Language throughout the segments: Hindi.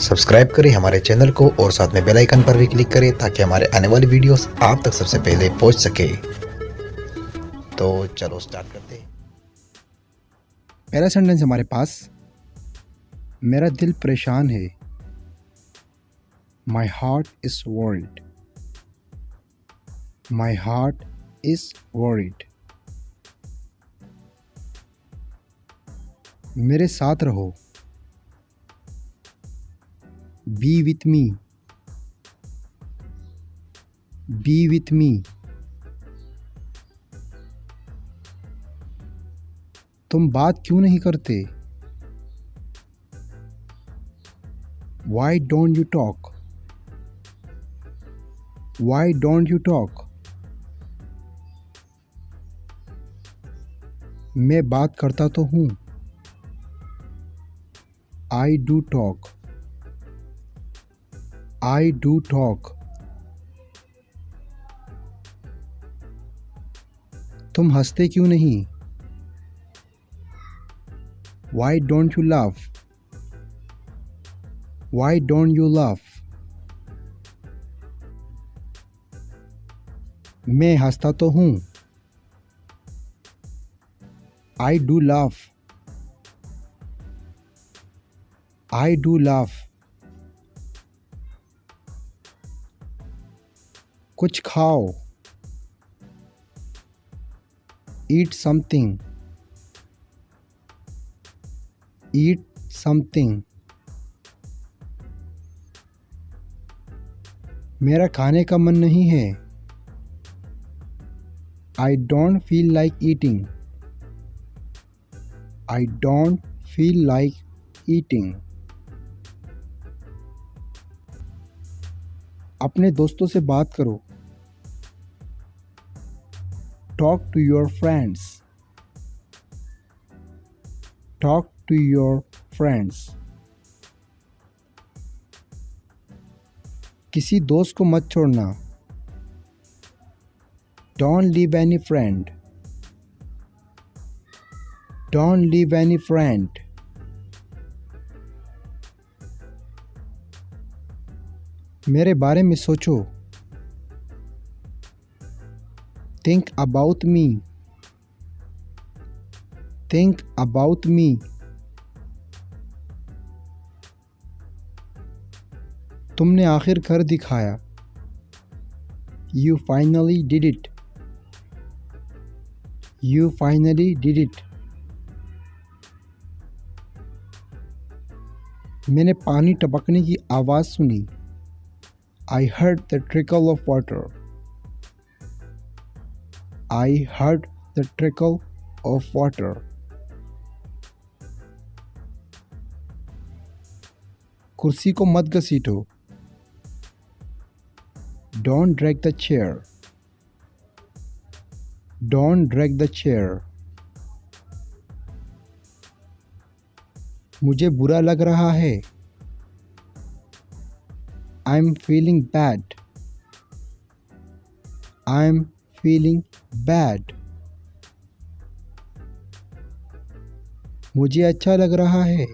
सब्सक्राइब करें हमारे चैनल को और साथ में बेल आइकन पर भी क्लिक करें ताकि हमारे आने वाली वीडियोस आप तक सबसे पहले पहुंच सके। तो चलो स्टार्ट करते हैं। पहला सेंटेंस हमारे पास, मेरा दिल परेशान है। My heart is worried. My heart is worried. मेरे साथ रहो। B with me. B with me. तुम बात क्यों नहीं करते? Why don't you talk? Why don't you talk? मैं बात करता तो हूँ। I do talk. I do talk. तुम हंसते क्यों नहीं? Why don't you laugh? Why don't you laugh? मैं हंसता तो हूँ। I do laugh. I do laugh. कुछ खाओ। Eat something. Eat something. मेरा खाने का मन नहीं है। I don't feel like eating. I don't feel like eating. अपने दोस्तों से बात करो। Talk to your friends. Talk to your friends. किसी दोस्त को मत छोड़ना। Don't leave any friend. Don't leave any friend. मेरे बारे में सोचो। Think about me. Think about me. तुमने आखिर कर दिखाया। You finally did it. You finally did it. मैंने पानी टपकने की आवाज़ सुनी। I heard the trickle of water. I heard the trickle of water. कुर्सी को मत घसीटो। Don't drag the chair. Don't drag the chair. मुझे बुरा लग रहा है। I am feeling bad. I am feeling bad. मुझे अच्छा लग रहा है।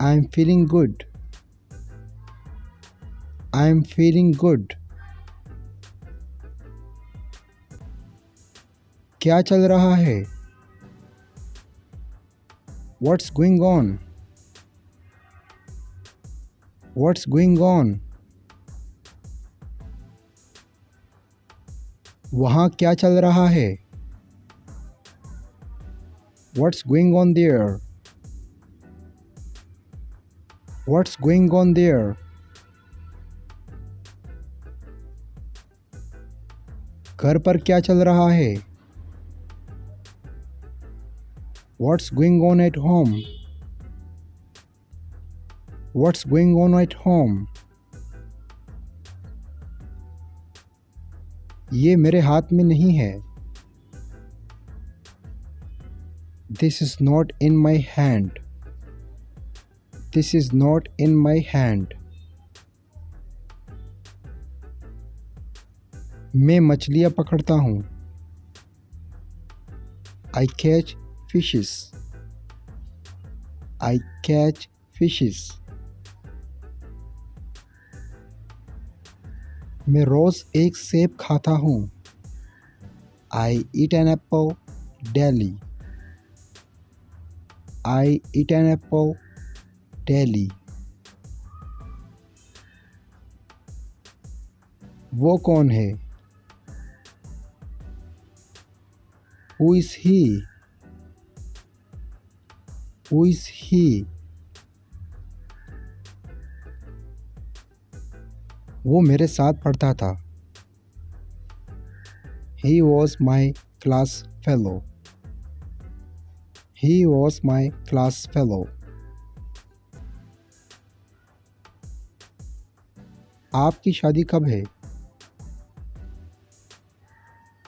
I am feeling good. I am feeling good. क्या चल रहा है? What's going on? What's going on? वहाँ क्या चल रहा है? What's going on there? What's going on there? घर पर क्या चल रहा है? What's going on at home? What's going on at home? ये मेरे हाथ में नहीं है। This is not in my hand. This is not in my hand. मैं मछलियाँ पकड़ता हूँ। I catch fishes. I catch fishes. मैं रोज़ एक सेब खाता हूँ. I eat an apple daily. I eat an apple daily. वो कौन है? Who is he? Who is he? वो मेरे साथ पढ़ता था. He was my class fellow. He was my class fellow. आपकी शादी कब है?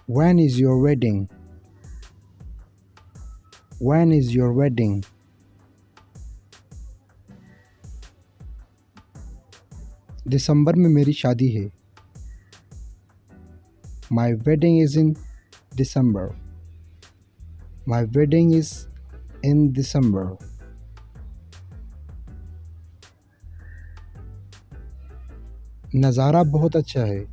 When is your wedding? When is your wedding? दिसंबर में मेरी शादी है. My wedding is in December. My wedding is in December. नज़ारा बहुत अच्छा है.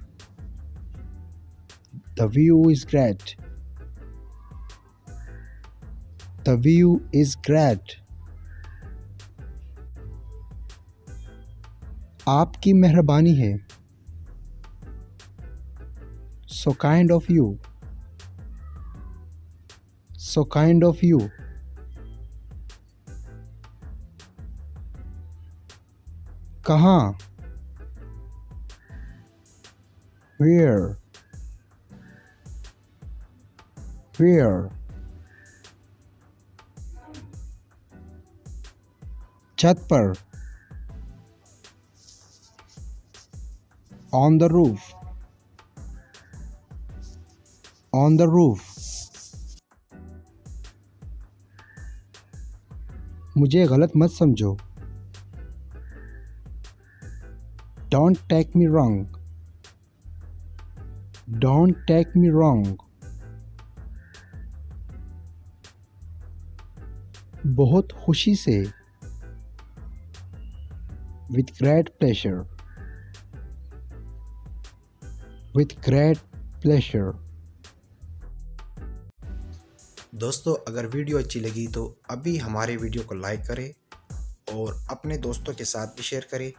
The view is great. The view is great. आपकी मेहरबानी है. So kind of you. So kind of you. कहाँ? Where? Where? छत पर. On the roof. On the roof. मुझे गलत मत समझो. Don't take me wrong. Don't take me wrong. बहुत खुशी से. With great pleasure. With great pleasure. दोस्तों अगर वीडियो अच्छी लगी तो अभी हमारे वीडियो को लाइक करें और अपने दोस्तों के साथ भी शेयर करें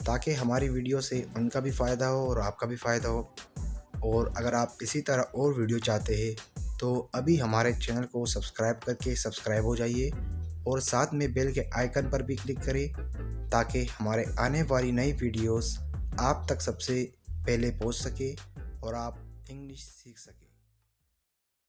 ताकि हमारी वीडियो से उनका भी फ़ायदा हो और आपका भी फ़ायदा हो। और अगर आप इसी तरह और वीडियो चाहते हैं तो अभी हमारे चैनल को सब्सक्राइब करके सब्सक्राइब हो जाइए और साथ में बेल के आइकन पर भी क्लिक करें ताकि हमारे आने वाली नई वीडियोस आप तक सबसे पहले पहुंच सके और आप इंग्लिश सीख सकें।